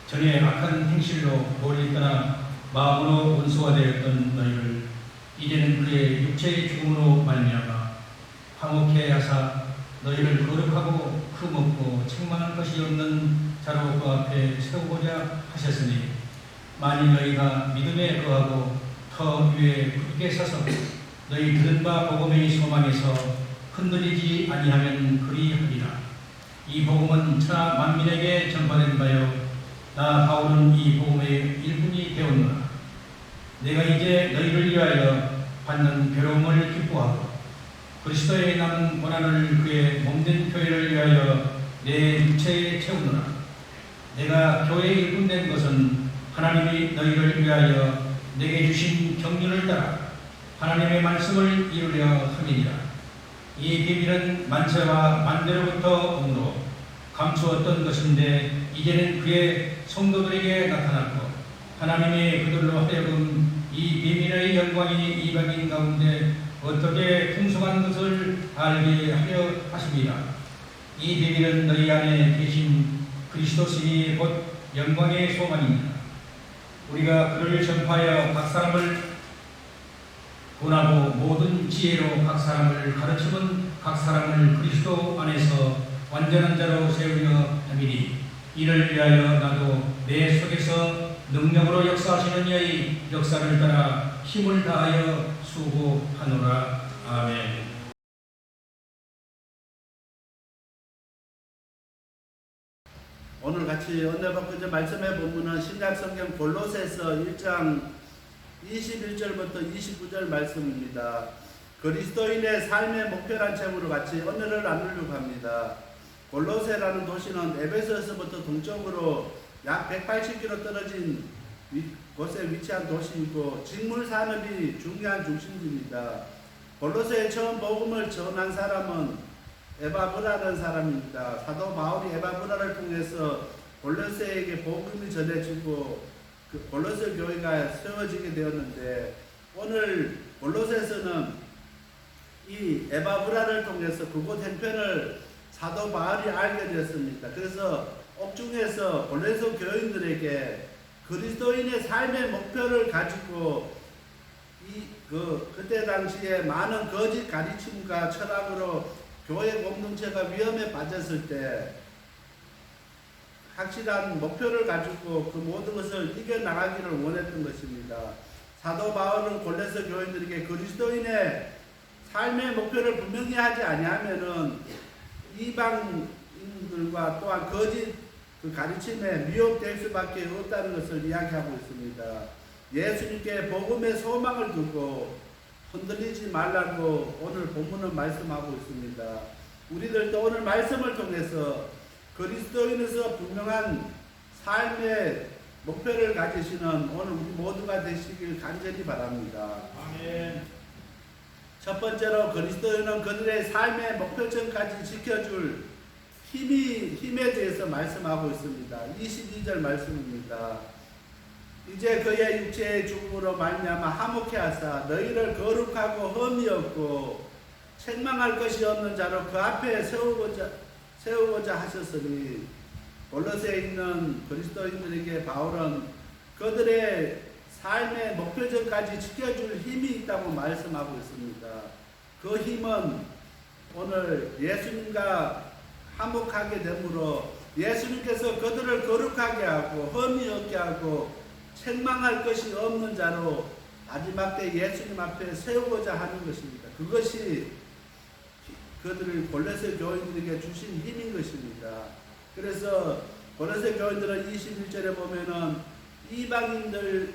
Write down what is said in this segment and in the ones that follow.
전에 악한 행실로 멀리 떠나 마음으로 원수가 되었던 너희를 이제는 그의 육체의 죽음으로 말미암아 화목케 하사 너희를 거룩하고 흠없고 책망할 것이 없는 자로 그 앞에 세우고자 하셨으니 만일 너희가 믿음에 거하고 터 위에 굳게 서서 너희 들은 바 복음의 소망에서 흔들리지 아니하면 그리하리라. 이 복음은 천하 만민에게 전파된 바요 나 바울은 이 복음의 일꾼이 되었노라. 내가 이제 너희를 위하여 받는 괴로움을 기뻐하고 그리스도의 남은 고난을 그의 몸된 교회를 위하여 내 육체에 채우노라. 내가 교회의 일꾼된 것은 하나님이 너희를 위하여 내게 주신 경륜을 따라 하나님의 말씀을 이루려 함이니라. 이 비밀은 만세와 만대로부터 오므로 감추었던 것인데 이제는 그의 성도들에게 나타났고 하나님이 그들로 하여금 이 비밀의 영광이 이방인 가운데 어떻게 풍성한 것을 알게 하려 하십니다. 이 비밀은 너희 안에 계신 그리스도시니 곧 영광의 소망입니다. 우리가 그를 전파하여 각 사람을 권하고 모든 지혜로 각 사람을 가르치면 각 사람을 그리스도 안에서 완전한 자로 세우려 함이니 이를 위하여 나도 내 속에서 능력으로 역사하시는 이의 역사를 따라 힘을 다하여 수고하노라. 아멘. 오늘 같이 은혜 받고자 말씀의 본문은 신약성경 골로새서 1장 21절부터 29절 말씀입니다. 그리스도인의 삶의 목표란 제목으로 같이 은혜를 나누려고 합니다. 골로새라는 도시는 에베소에서부터 동쪽으로 약 180km 떨어진 곳에 위치한 도시이고 직물 산업이 중요한 중심지입니다. 골로새에 처음 복음을 전한 사람은 에바브라라는 사람입니다. 사도 바울이 에바브라를 통해서 골로새에게 복음이 전해지고 그 골로새 교회가 세워지게 되었는데 오늘 골로새에서는 이 에바브라를 통해서 그곳 형편을 사도 바울이 알게 되었습니다. 그래서 옥중에서 골로새 교인들에게 그리스도인의 삶의 목표를 가지고 그때 당시에 많은 거짓 가르침과 철학으로 교회 공동체가 위험에 빠졌을 때 확실한 목표를 가지고 그 모든 것을 이겨나가기를 원했던 것입니다. 사도 바울은 골로새 교인들에게 그리스도인의 삶의 목표를 분명히 하지 아니하면은 이방인들과 또한 거짓 그 가르침에 미혹될 수밖에 없다는 것을 이야기하고 있습니다. 예수님께 복음의 소망을 두고 흔들리지 말라고 오늘 본문은 말씀하고 있습니다. 우리들도 오늘 말씀을 통해서 그리스도인에서 분명한 삶의 목표를 가지시는 오늘 우리 모두가 되시길 간절히 바랍니다. 아멘. 첫 번째로 그리스도인은 그들의 삶의 목표점까지 지켜줄 힘에 대해서 말씀하고 있습니다. 22절 말씀입니다. 이제 그의 육체의 죽음으로 말미암아 화목케 하사 너희를 거룩하고 흠이 없고 책망할 것이 없는 자로 그 앞에 세우고자 하셨으니 골로새에 있는 그리스도인들에게 바울은 그들의 삶의 목표점까지 지켜줄 힘이 있다고 말씀하고 있습니다. 그 힘은 오늘 예수님과 화목하게 되므로 예수님께서 그들을 거룩하게 하고 흠이 없게 하고 책망할 것이 없는 자로 마지막 때 예수님 앞에 세우고자 하는 것입니다. 그것이 그들을 골로새 교인들에게 주신 힘인 것입니다. 그래서 골로새 교인들은 21절에 보면은 이방인들인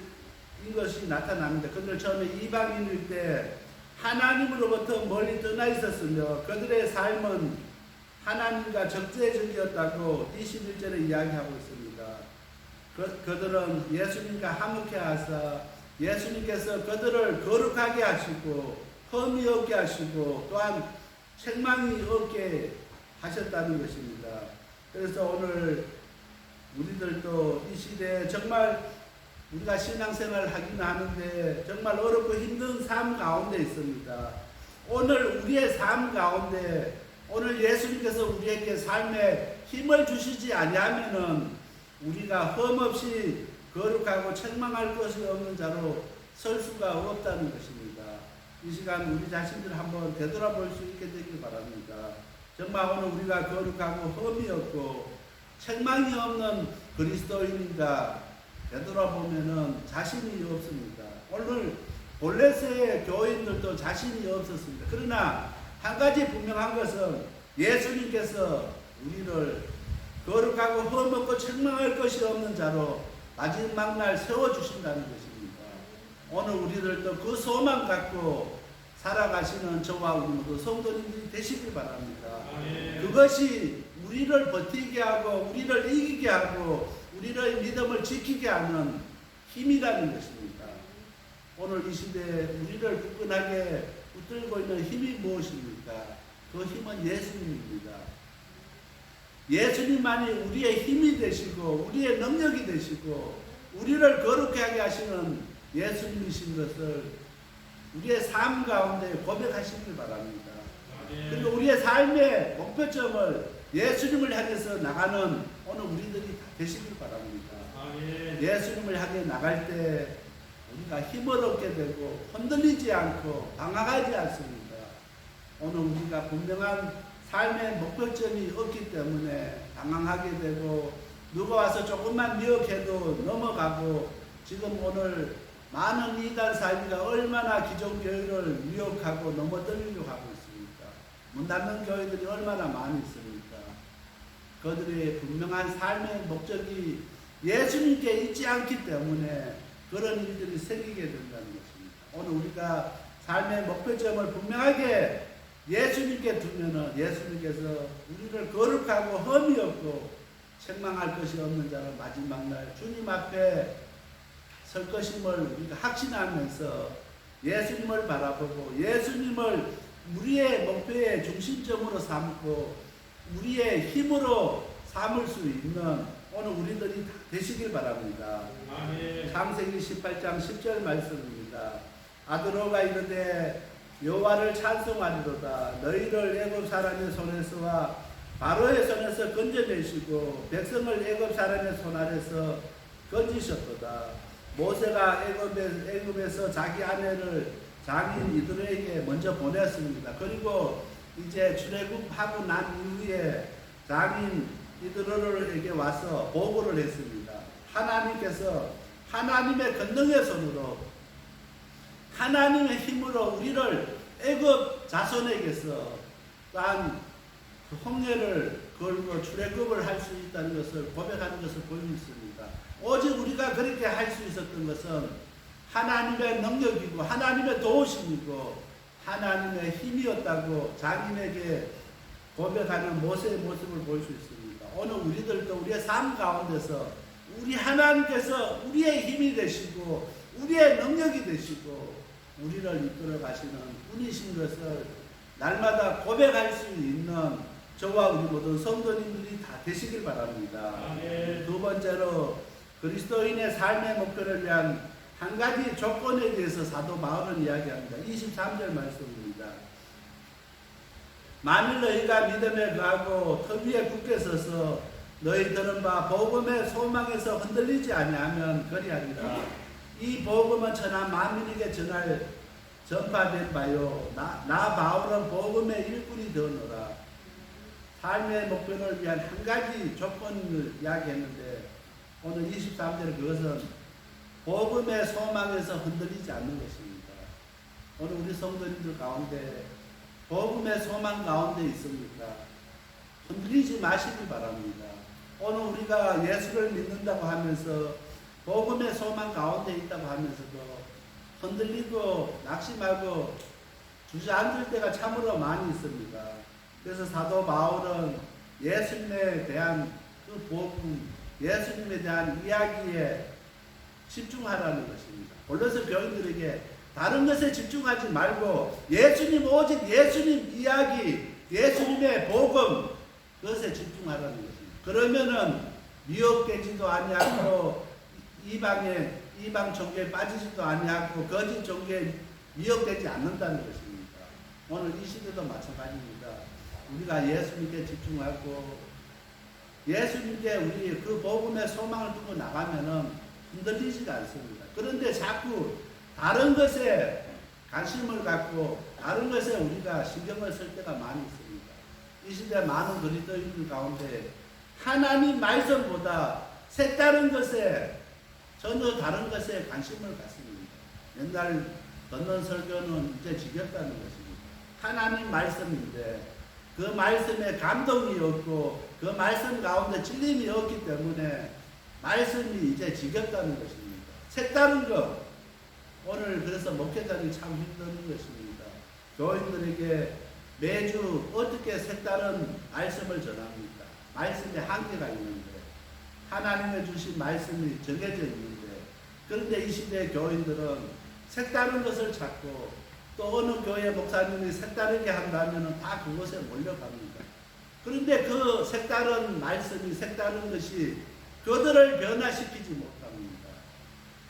것이 나타납니다. 그들 처음에 이방인일 때 하나님으로부터 멀리 떠나 있었으며 그들의 삶은 하나님과 적대적이었다고 21절에 이야기하고 있습니다. 그들은 예수님과 화목케 하사 예수님께서 그들을 거룩하게 하시고 흠이 없게 하시고 또한 책망이 없게 하셨다는 것입니다. 그래서 오늘 우리들도 이 시대에 정말 우리가 신앙생활을 하기는 하는데 정말 어렵고 힘든 삶 가운데 있습니다. 오늘 우리의 삶 가운데 오늘 예수님께서 우리에게 삶에 힘을 주시지 아니하면은 우리가 흠없이 거룩하고 책망할 것이 없는 자로 설 수가 없다는 것입니다. 이 시간 우리 자신들 한번 되돌아볼 수 있게 되길 바랍니다. 정말 오늘 우리가 거룩하고 흠이 없고 책망이 없는 그리스도인인가 되돌아보면은 자신이 없습니다. 오늘 볼레스의 교인들도 자신이 없었습니다. 그러나 한 가지 분명한 것은 예수님께서 우리를 거룩하고 흠없고 책망할 것이 없는 자로 마지막 날 세워주신다는 것입니다. 오늘 우리들도 그 소망 갖고 살아가시는 저와 우리 모두 성도님들이 되시길 바랍니다. 그것이 우리를 버티게 하고 우리를 이기게 하고 우리의 믿음을 지키게 하는 힘이라는 것입니다. 오늘 이 시대에 우리를 굳건하게 붙들고 있는 힘이 무엇입니까? 그 힘은 예수님입니다. 예수님만이 우리의 힘이 되시고 우리의 능력이 되시고 우리를 거룩하게 하게 하시는 예수님이신 것을 우리의 삶 가운데 고백하시길 바랍니다. 그리고 우리의 삶의 목표점을 예수님을 향해서 나가는 오늘 우리들이 다 되시길 바랍니다. 예수님을 향해 나갈 때 우리가 힘을 얻게 되고 흔들리지 않고 방황하지 않습니다. 오늘 우리가 분명한 삶의 목표점이 없기 때문에 방황하게 되고 누가 와서 조금만 미혹해도 넘어가고 지금 오늘 많은 이단 사이비가 얼마나 기존교회를 미혹하고 넘어뜨리려고 하고 있습니까? 문 닫는 교회들이 얼마나 많이 있습니까? 그들의 분명한 삶의 목적이 예수님께 있지 않기 때문에 그런 일들이 생기게 된다는 것입니다. 오늘 우리가 삶의 목표점을 분명하게 예수님께 두면은 예수님께서 우리를 거룩하고 흠이 없고 책망할 것이 없는 자로 마지막 날 주님 앞에 설 것임을 우리가 확신하면서 예수님을 바라보고 예수님을 우리의 목표의 중심점으로 삼고 우리의 힘으로 삼을 수 있는 오늘 우리들이 되시길 바랍니다. 창세기 18장 10절 말씀입니다. 아드로가 이르되 여호와를 찬송하리로다. 너희를 애굽 사람의 손에서와 바로의 손에서 건져내시고 백성을 애굽 사람의 손 아래서 건지셨도다. 모세가 애굽에서 자기 아내를 장인 이드로에게 먼저 보냈습니다. 그리고 이제 출애굽하고 난 이후에 장인 이드로에게 와서 보고를 했습니다. 하나님께서 하나님의 권능의 손으로 하나님의 힘으로 우리를 애굽 자손에게서 딴 그 홍해를 걸고 출애굽을 할 수 있다는 것을 고백하는 것을 보이고 있습니다. 오직 우리가 그렇게 할 수 있었던 것은 하나님의 능력이고 하나님의 도우심이고 하나님의 힘이었다고 장인에게 고백하는 모세의 모습을 볼 수 있습니다. 오늘 우리들도 우리의 삶 가운데서 우리 하나님께서 우리의 힘이 되시고 우리의 능력이 되시고 우리를 이끌어 가시는 분이신 것을 날마다 고백할 수 있는 저와 우리 모든 성도님들이 다 되시길 바랍니다. 두 번째로 그리스도인의 삶의 목표를 위한 한 가지 조건에 대해서 사도 바울은 이야기합니다. 23절 말씀입니다. 만일 너희가 믿음에 거하고 터 위에 굳게 서서 너희 들은 바 복음의 소망에서 흔들리지 아니하면 그리하리라. 이 복음은 천하 만민에게 전파된 바요. 나 바울은 복음의 일꾼이 되었노라. 삶의 목표를 위한 한 가지 조건을 이야기했는데 오늘 23절 그것은 복음의 소망에서 흔들리지 않는 것입니다. 오늘 우리 성도님들 가운데 복음의 소망 가운데 있습니까? 흔들리지 마시기 바랍니다. 오늘 우리가 예수를 믿는다고 하면서 복음의 소망 가운데 있다고 하면서도 흔들리고 낙심하고 주저앉을 때가 참으로 많이 있습니다. 그래서 사도 바울은 예수님에 대한 그 복음, 예수님에 대한 이야기에 집중하라는 것입니다. 골로새 교인들에게 다른 것에 집중하지 말고 예수님 오직 예수님 이야기, 예수님의 복음 그것에 집중하라는 것입니다. 그러면은 미혹되지도 아니하고 이방 종교에 빠지지도 아니하고 거짓 종교에 미혹되지 않는다는 것입니다. 오늘 이 시대도 마찬가지입니다. 우리가 예수님께 집중하고 예수님께 우리 그 복음의 소망을 두고 나가면은 흔들리지가 않습니다. 그런데 자꾸 다른 것에 관심을 갖고 다른 것에 우리가 신경을 쓸 때가 많이 있습니다. 이 시대 많은 그리스도인들 가운데 하나님 말씀보다 색다른 것에 전혀 다른 것에 관심을 갖습니다. 맨날 듣는 설교는 이제 지겹다는 것입니다. 하나님 말씀인데 그 말씀에 감동이 없고 그 말씀 가운데 찔림이 없기 때문에 말씀이 이제 지겹다는 것입니다. 색다른 것. 오늘 그래서 목회자들이 참 힘든 것입니다. 교인들에게 매주 어떻게 색다른 말씀을 전합니까? 말씀에 한계가 있는데 하나님의 주신 말씀이 정해져 있는데 그런데 이 시대의 교인들은 색다른 것을 찾고 또 어느 교회 목사님이 색다르게 한다면 다 그것에 몰려갑니다. 그런데 그 색다른 말씀이 색다른 것이 그들을 변화시키지 못합니다.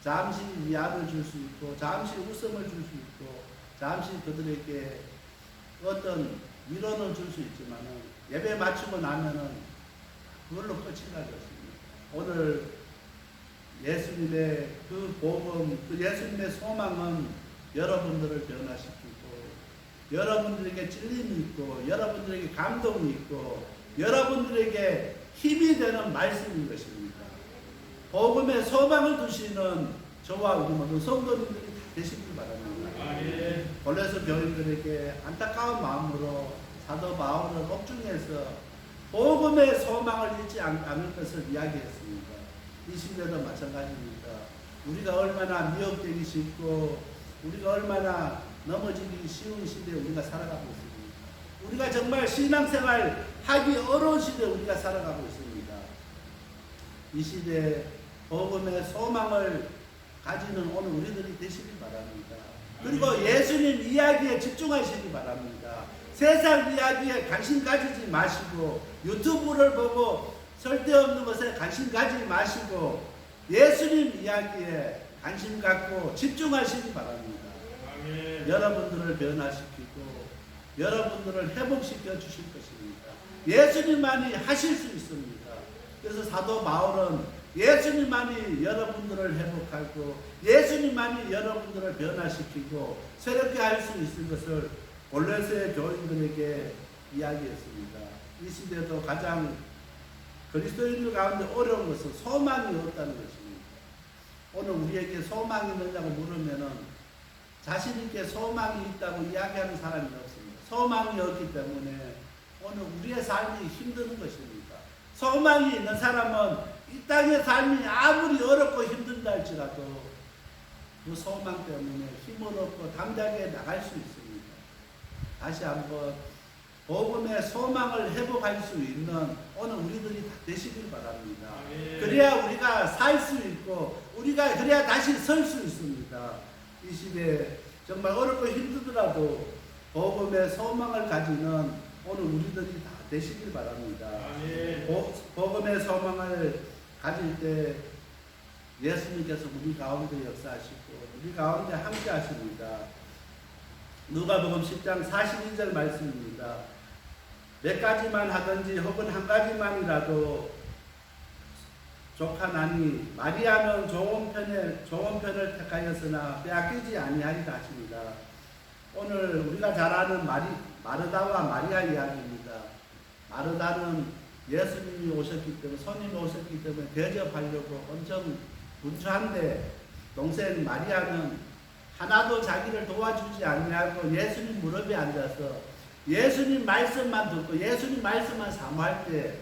잠시 위안을 줄 수 있고 잠시 웃음을 줄 수 있고 잠시 그들에게 어떤 위로는 줄 수 있지만 예배 마치고 나면은 그걸로 끝이 날 것입니다. 오늘 예수님의 그 복음, 그 예수님의 소망은 여러분들을 변화시키고 여러분들에게 찔림이 있고 여러분들에게 감동이 있고 여러분들에게 힘이 되는 말씀인 것입니다. 복음에 소망을 두시는 저와 우리 모든 성도님들이 다 되시길 바랍니다. 골로새 교인들에게 안타까운 마음으로 사도 바울은 옥중에서 복음의 소망을 잃지 않을 것을 이야기했습니다. 이 시대도 마찬가지입니다. 우리가 얼마나 미혹되기 쉽고 우리가 얼마나 넘어지기 쉬운 시대에 우리가 살아가고 있습니다. 우리가 정말 신앙생활 하기 어려운 시대에 우리가 살아가고 있습니다. 이 시대에 복음의 소망을 가지는 오늘 우리들이 되시기 바랍니다. 그리고 예수님 이야기에 집중하시기 바랍니다. 세상 이야기에 관심 가지지 마시고 유튜브를 보고 쓸데없는 것에 관심 가지지 마시고 예수님 이야기에 관심 갖고 집중하시기 바랍니다. 여러분들을 변화시키고 여러분들을 회복시켜 주실 것입니다. 예수님만이 하실 수 있습니다. 그래서 사도 바울은 예수님만이 여러분들을 회복하고 예수님만이 여러분들을 변화시키고 새롭게 할 수 있을 것을 골로새 교인들에게 이야기했습니다. 이 시대도 가장 그리스도인들 가운데 어려운 것은 소망이 없다는 것입니다. 오늘 우리에게 소망이 있느냐고 물으면은 자신 있게 소망이 있다고 이야기하는 사람이 없습니다. 소망이 없기 때문에 오늘 우리의 삶이 힘든 것입니다. 소망이 있는 사람은 이 땅의 삶이 아무리 어렵고 힘든다 할지라도 그 소망 때문에 힘을 얻고 담대하게 나갈 수 있습니다. 다시 한번 복음의 소망을 회복할 수 있는 오늘 우리들이 다 되시길 바랍니다. 그래야 우리가 살 수 있고 우리가 그래야 다시 설 수 있습니다. 이 시대에 정말 어렵고 힘들더라도 복음의 소망을 가지는 오늘 우리들이 다 되시길 바랍니다. 복음의 소망을 가질 때 예수님께서 우리 가운데 역사하시고 우리 가운데 함께 하십니다. 누가복음 10장 42절 말씀입니다. 몇 가지만 하든지 혹은 한 가지만이라도 족하나니 마리아는 좋은 편을 택하였으나 빼앗기지 아니하리라 하십니다. 오늘 우리가 잘 아는 마르다와 마리아 이야기입니다. 마르다는 예수님이 오셨기 때문에 손님이 오셨기 때문에 대접하려고 엄청 분주한데 동생 마리아는 하나도 자기를 도와주지 않냐고 예수님 무릎에 앉아서 예수님 말씀만 듣고 예수님 말씀만 사모할 때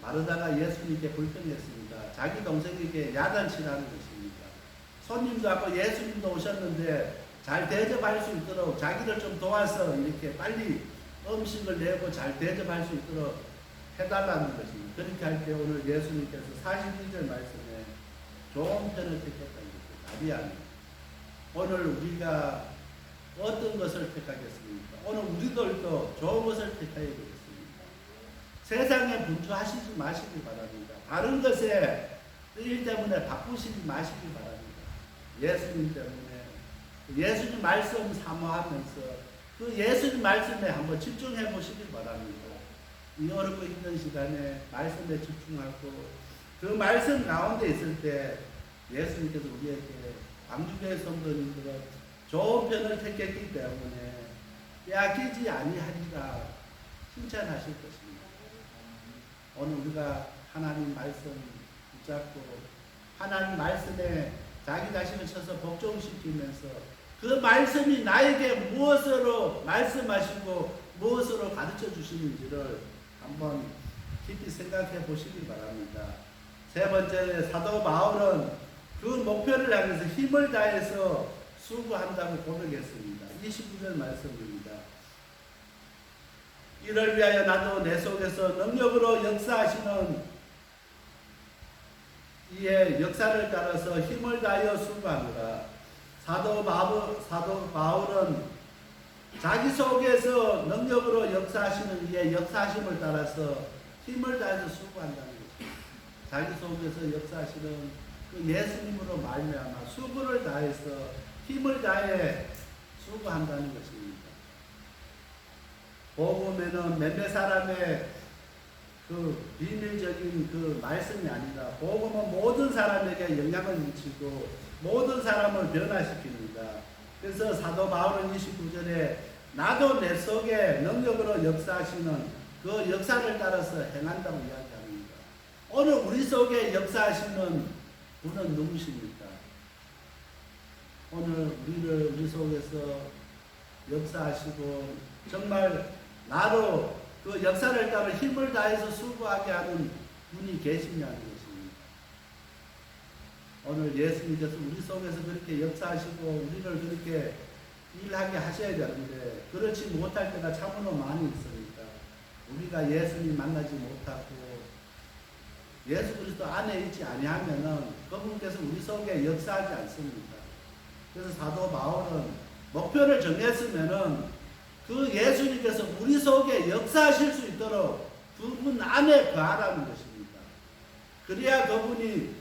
마르다가 예수님께 불평했습니다. 자기 동생에게 야단치라는 것입니다. 손님도 왔고 예수님도 오셨는데 잘 대접할 수 있도록 자기를 좀 도와서 이렇게 빨리 음식을 내고 잘 대접할 수 있도록 해달라는 것입니다. 그렇게 할 때 오늘 예수님께서 42절 말씀에 좋은 편을 택했다는 것입니다. 마리아는 오늘 우리가 어떤 것을 택하겠습니까? 오늘 우리들도 좋은 것을 택해야 되겠습니다. 세상에 분주하시지 마시기 바랍니다. 다른 것에 일 때문에 바쁘시지 마시기 바랍니다. 예수님 때문에 예수님 말씀 사모하면서 그 예수님 말씀에 한번 집중해 보시기 바랍니다. 이 어렵고 힘든 시간에 말씀에 집중하고 그 말씀 가운데 있을 때 예수님께서 우리에게 광주교회 성도님들은 좋은 편을 택했기 때문에 빼앗기지 아니하리라 칭찬하실 것입니다. 오늘 우리가 하나님 말씀 붙잡고 하나님 말씀에 자기 자신을 쳐서 복종시키면서 그 말씀이 나에게 무엇으로 말씀하시고 무엇으로 가르쳐 주시는지를 한번 깊이 생각해 보시기 바랍니다. 세 번째, 사도 바울은 그 목표를 향해서 힘을 다해서 수고한다고 고백했습니다. 29절 말씀입니다. 이를 위하여 나도 내 속에서 능력으로 역사하시는 이의 역사를 따라서 힘을 다하여 수고하노라. 사도 바울은 자기 속에서 능력으로 역사하시는 이의 역사하심을 따라서 힘을 다해서 수고한다는 것입니다. 자기 속에서 역사하시는 그 예수님으로 말미암아 수고를 다해서 힘을 다해 수고한다는 것입니다. 복음에는 몇몇 사람의 그 비밀적인 그 말씀이 아니라 복음은 모든 사람에게 영향을 미치고 모든 사람을 변화시킵니다. 그래서 사도 바울은 29절에 나도 내 속에 능력으로 역사하시는 그 역사를 따라서 행한다고 이야기합니다. 오늘 우리 속에 역사하시는 분은 누구십니까? 오늘 우리 속에서 역사하시고 정말 나로 그 역사를 따라 힘을 다해서 수고하게 하는 분이 계시냐는 것입니다. 오늘 예수님께서 우리 속에서 그렇게 역사하시고 우리를 그렇게 일하게 하셔야 되는데 그렇지 못할 때가 참으로 많이 있으니까 우리가 예수님 만나지 못하고 예수 그리스도 안에 있지 아니하면은 그분께서 우리 속에 역사하지 않습니다. 그래서 사도 바울은 목표를 정했으면은 그 예수님께서 우리 속에 역사하실 수 있도록 그분 안에 거하라는 것입니다. 그래야 그분이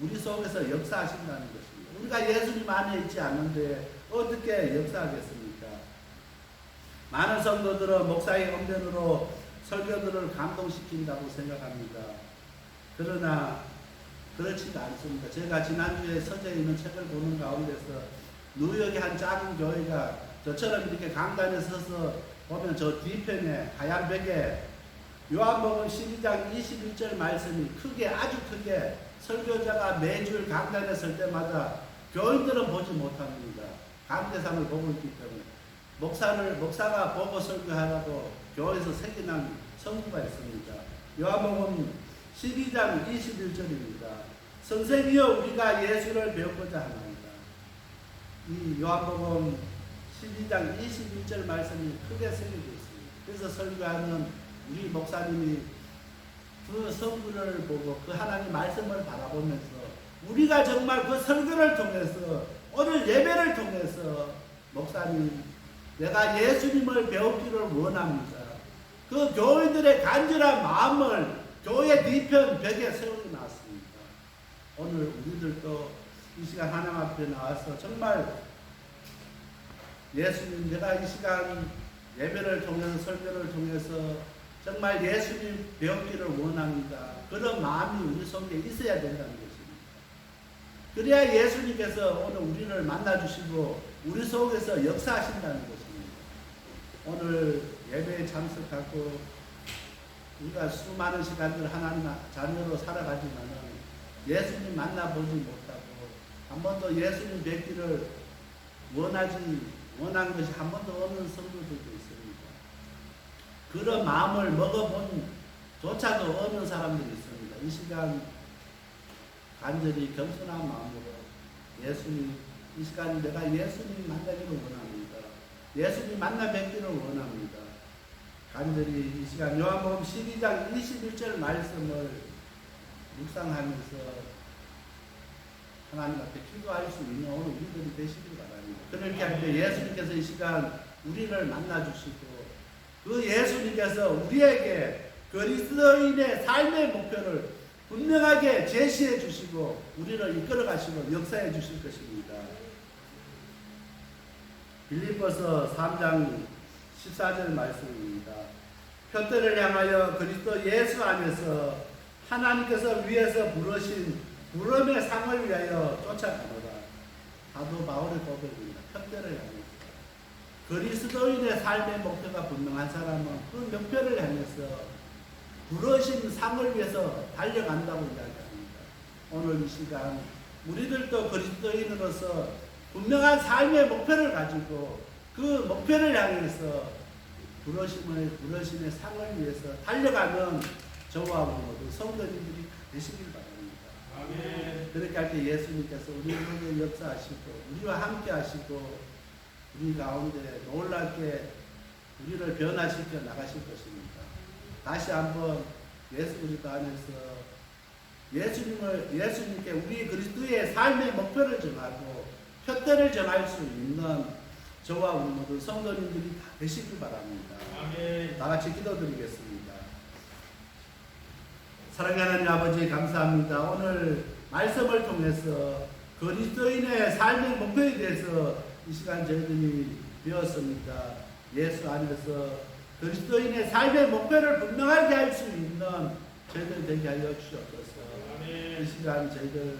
우리 속에서 역사하신다는 것입니다. 우리가 예수님 안에 있지 않는데 어떻게 역사하겠습니까? 많은 성도들은 목사의 언변으로 설교들을 감동시킨다고 생각합니다. 그러나 그렇지가 않습니다. 제가 지난주에 서재에 있는 책을 보는 가운데서 뉴욕의 한 작은 교회가 저처럼 이렇게 강단에 서서 보면 저 뒤편에 하얀 벽에 요한복음 12장 21절 말씀이 크게 아주 크게 설교자가 매주 강단에 설 때마다 교인들은 보지 못합니다. 강대상을 보고 있기 때문에 목사가 보고 설교하라고 교회에서 새겨난 성구가 있습니다. 요한복음 12장 21절입니다. 선생이여 우리가 예수를 배우고자 합니다. 이 요한복음 12장 21절 말씀이 크게 새겨져 있습니다. 그래서 설교하는 우리 목사님이 그 성구를 보고 그 하나님 말씀을 바라보면서 우리가 정말 그 설교를 통해서 오늘 예배를 통해서 목사님 내가 예수님을 배우기를 원합니다. 그 교인들의 간절한 마음을 교회 뒤편 벽에 세워놨습니다. 오늘 우리들도 이 시간 하나님 앞에 나와서 정말 예수님 내가 이 시간 예배를 통해서 설교를 통해서 정말 예수님 배우기를 원합니다. 그런 마음이 우리 속에 있어야 된다는 것입니다. 그래야 예수님께서 오늘 우리를 만나주시고 우리 속에서 역사하신다는 것입니다. 오늘 예배에 참석하고 우리가 수많은 시간들 하나님 자녀로 살아가지만은 예수님 만나보지 못하고 한 번도 예수님 뵙기를 원한 것이 한 번도 없는 성도들도 있습니다. 그런 마음을 먹어본 조차도 없는 사람들이 있습니다. 이 시간 간절히 겸손한 마음으로 예수님 이 시간 내가 예수님 만나기를 원합니다. 예수님 만나 뵙기를 원합니다. 간절히 이 시간 요한복음 12장 21절 말씀을 묵상하면서 하나님 앞에 기도할 수 있는 오늘 우리들이 되시길 바랍니다. 그렇게 할 때 예수님께서 이 시간 우리를 만나주시고 그 예수님께서 우리에게 그리스도인의 삶의 목표를 분명하게 제시해 주시고 우리를 이끌어 가시고 역사해 주실 것입니다. 빌립보서 3장 14절 말씀입니다. 표대를 향하여 그리스도 예수 안에서 하나님께서 위에서 부르신 부름의 상을 위하여 쫓아가노라. 사도 바울의 고백입니다. 표대를 향해서. 그리스도인의 삶의 목표가 분명한 사람은 그 목표를 향해서 부르신 상을 위해서 달려간다고 이야기합니다. 오늘 이 시간 우리들도 그리스도인으로서 분명한 삶의 목표를 가지고 그 목표를 향해서 부르심의 상을 위해서 달려가는 저와 모두 성도님들이 되시길 바랍니다. 아멘. 그렇게 할 때 예수님께서 우리에게 역사하시고 우리와 함께 하시고 우리 가운데 놀랍게 우리를 변화시켜 나가실 것입니다. 다시 한번 예수 그리스도 안에서 예수님께 우리 그리스도의 삶의 목표를 정하고 표대를 정할 수 있는 저와 우리 모두 성도님들이 다 되시길 바랍니다. 아멘. 다 같이 기도드리겠습니다. 사랑하는 아버지 감사합니다. 오늘 말씀을 통해서 그리스도인의 삶의 목표에 대해서 이 시간 저희들이 배웠습니다. 예수 안에서 그리스도인의 삶의 목표를 분명하게 할 수 있는 저희들 되게 하여 주시옵소서. 이 시간 저희들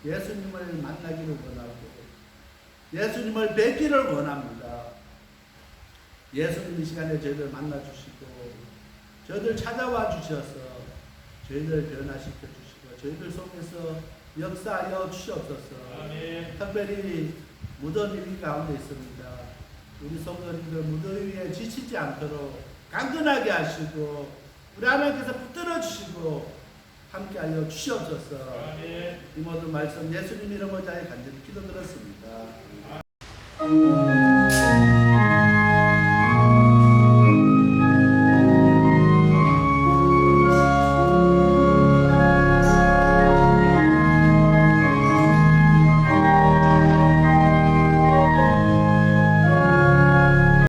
예수님을 만나기를 원하고 예수님을 뵙기를 원합니다. 예수님 이 시간에 저희들 만나주시고 저희들 찾아와 주셔서 저희들 변화시켜 주시고 저희들 속에서 역사하여 주시옵소서. 아멘. 특별히 무더위 가운데 있습니다. 우리 성도님들 무더위에 지치지 않도록 강건하게 하시고 우리 하나님께서 붙들어 주시고 함께하여 주시옵소서. 아멘. 이 모든 말씀 예수님 이름으로 간절히 기도드렸습니다.